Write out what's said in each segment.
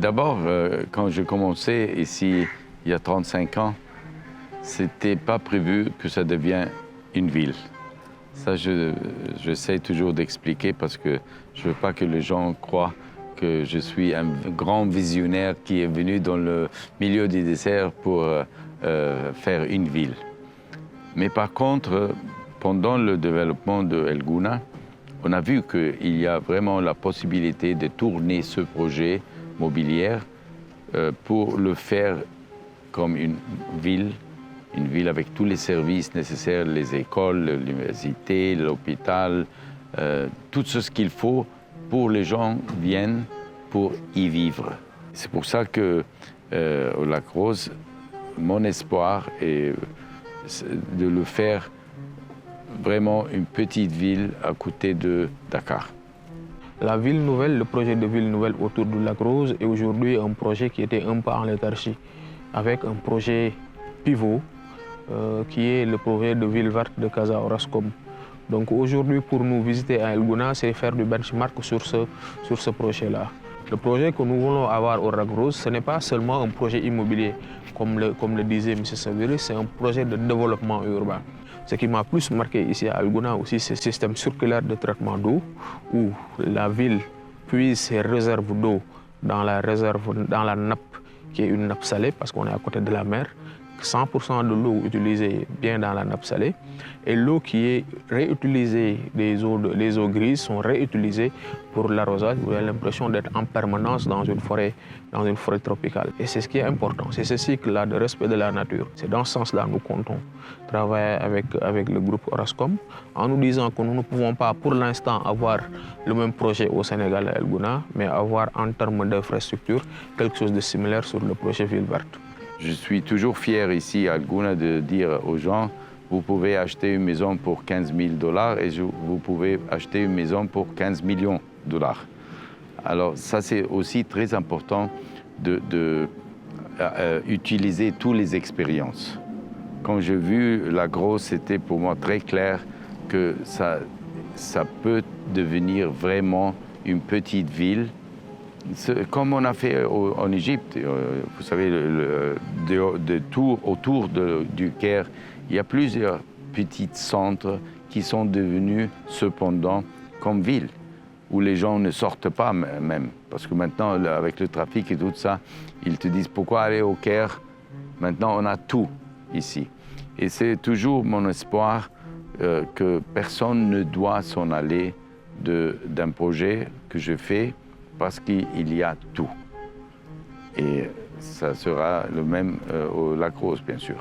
D'abord, quand j'ai commencé ici, il y a 35 ans, c'était pas prévu que ça devienne une ville. Ça, j'essaie toujours d'expliquer parce que je veux pas que les gens croient que je suis un grand visionnaire qui est venu dans le milieu du désert pour faire une ville. Mais par contre, pendant le développement de El Gouna, on a vu qu'il y a vraiment la possibilité de tourner ce projet mobilier pour le faire comme une ville avec tous les services nécessaires, les écoles, l'université, l'hôpital, tout ce qu'il faut pour les gens viennent pour y vivre. C'est pour ça que au Lac Rose, mon espoir est de le faire vraiment une petite ville à côté de Dakar. La ville nouvelle, le projet de ville nouvelle autour du Lac Rose est aujourd'hui un projet qui était un peu en léthargie, avec un projet pivot qui est le projet de ville verte de Casa Orascom. Donc aujourd'hui, pour nous visiter à El Gouna, c'est faire du benchmark sur ce projet-là. Le projet que nous voulons avoir au Lac Rose, ce n'est pas seulement un projet immobilier, comme le disait M. Saviri, c'est un projet de développement urbain. Ce qui m'a plus marqué ici à El Gouna aussi, c'est le système circulaire de traitement d'eau, où la ville puise ses réserves d'eau dans la nappe, qui est une nappe salée, parce qu'on est à côté de la mer. 100% de l'eau utilisée bien dans la nappe salée et l'eau qui est réutilisée, les eaux grises sont réutilisées pour l'arrosage. Vous avez l'impression d'être en permanence dans une forêt tropicale. Et c'est ce qui est important, c'est ce cycle-là de respect de la nature. C'est dans ce sens-là que nous comptons travailler avec le groupe Orascom en nous disant que nous ne pouvons pas pour l'instant avoir le même projet au Sénégal à El Gouna, mais avoir en termes d'infrastructure quelque chose de similaire sur le projet Ville Verte. Je suis toujours fier ici à El Gouna de dire aux gens, vous pouvez acheter une maison pour 15 000 $ et vous pouvez acheter une maison pour 15 millions $. Alors ça, c'est aussi très important d'utiliser toutes les expériences. Quand j'ai vu La Grosse, c'était pour moi très clair que ça peut devenir vraiment une petite ville. Comme on a fait en Égypte, vous savez, autour du Caire, il y a plusieurs petits centres qui sont devenus cependant comme villes, où les gens ne sortent pas même. Parce que maintenant, avec le trafic et tout ça, ils te disent pourquoi aller au Caire? Maintenant, on a tout ici. Et c'est toujours mon espoir que personne ne doit s'en aller d'un projet que je fais, parce qu'il y a tout. Et ça sera le même au Lac Rose, bien sûr.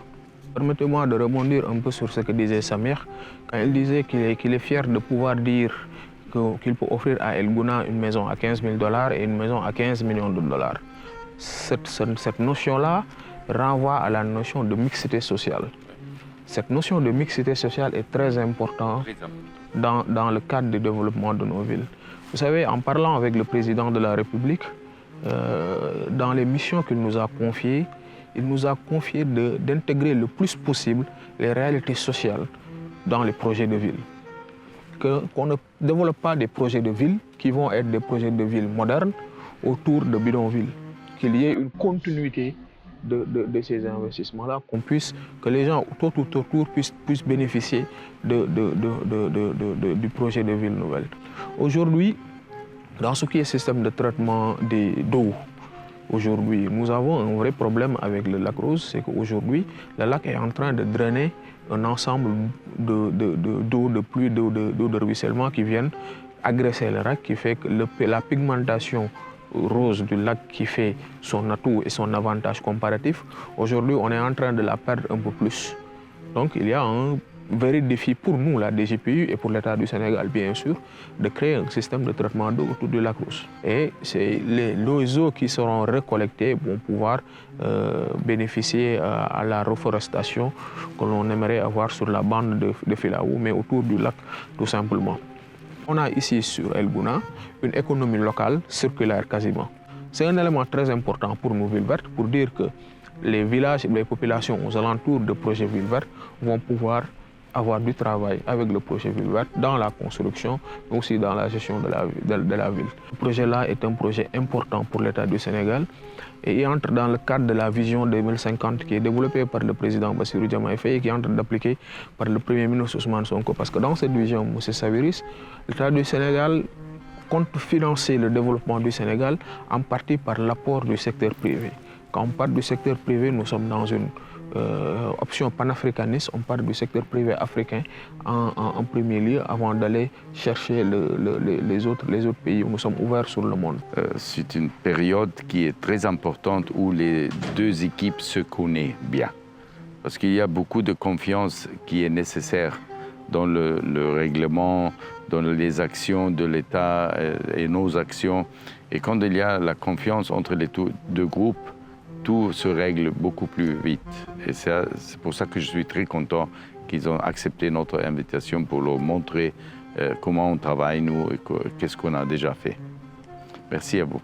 Permettez-moi de rebondir un peu sur ce que disait Samir, quand il disait qu'il est fier de pouvoir dire qu'il peut offrir à El Gouna une maison à 15 000 $ et une maison à 15 millions $. Cette notion-là renvoie à la notion de mixité sociale. Cette notion de mixité sociale est très importante dans le cadre du développement de nos villes. Vous savez, en parlant avec le président de la République, dans les missions qu'il nous a confiées, il nous a confié d'intégrer le plus possible les réalités sociales dans les projets de ville. Qu'on ne développe pas des projets de ville qui vont être des projets de ville modernes autour de bidonvilles. Qu'il y ait une continuité de ces investissements-là, que les gens tout autour puissent bénéficier du projet de ville nouvelle. Aujourd'hui, dans ce qui est système de traitement d'eau, aujourd'hui, nous avons un vrai problème avec le Lac Rose, c'est qu'aujourd'hui, le lac est en train de drainer un ensemble d'eau de pluie, d'eau de ruissellement qui viennent agresser le lac, qui fait que la pigmentation rose du lac qui fait son atout et son avantage comparatif, aujourd'hui, on est en train de la perdre un peu plus. Donc, il y a un vrai défi pour nous, la DGPU, et pour l'État du Sénégal, bien sûr, de créer un système de traitement d'eau autour du Lac Rose. Et les eaux qui seront récoltées vont pouvoir bénéficier à la reforestation que l'on aimerait avoir sur la bande de Filaou, mais autour du lac, tout simplement. On a ici sur El Gouna une économie locale circulaire quasiment. C'est un élément très important pour nos villes vertes, pour dire que les villages et les populations aux alentours de projets villes vertes vont pouvoir avoir du travail avec le projet Ville Verte dans la construction, mais aussi dans la gestion de la ville. Ce projet-là est un projet important pour l'État du Sénégal et il entre dans le cadre de la vision 2050 qui est développée par le président Bassirou Diomaye Faye et qui est en train d'appliquer par le Premier ministre Ousmane Sonko. Parce que dans cette vision, M. Saviris, l'État du Sénégal compte financer le développement du Sénégal en partie par l'apport du secteur privé. Quand on parle du secteur privé, nous sommes dans une option panafricaniste, on parle du secteur privé africain en premier lieu avant d'aller chercher les autres pays où nous sommes ouverts sur le monde. C'est une période qui est très importante où les deux équipes se connaissent bien. Parce qu'il y a beaucoup de confiance qui est nécessaire dans le règlement, dans les actions de l'État et nos actions. Et quand il y a la confiance entre les deux groupes, tout se règle beaucoup plus vite. Et c'est pour ça que je suis très content qu'ils ont accepté notre invitation pour leur montrer comment on travaille, nous, et qu'est-ce qu'on a déjà fait. Merci à vous.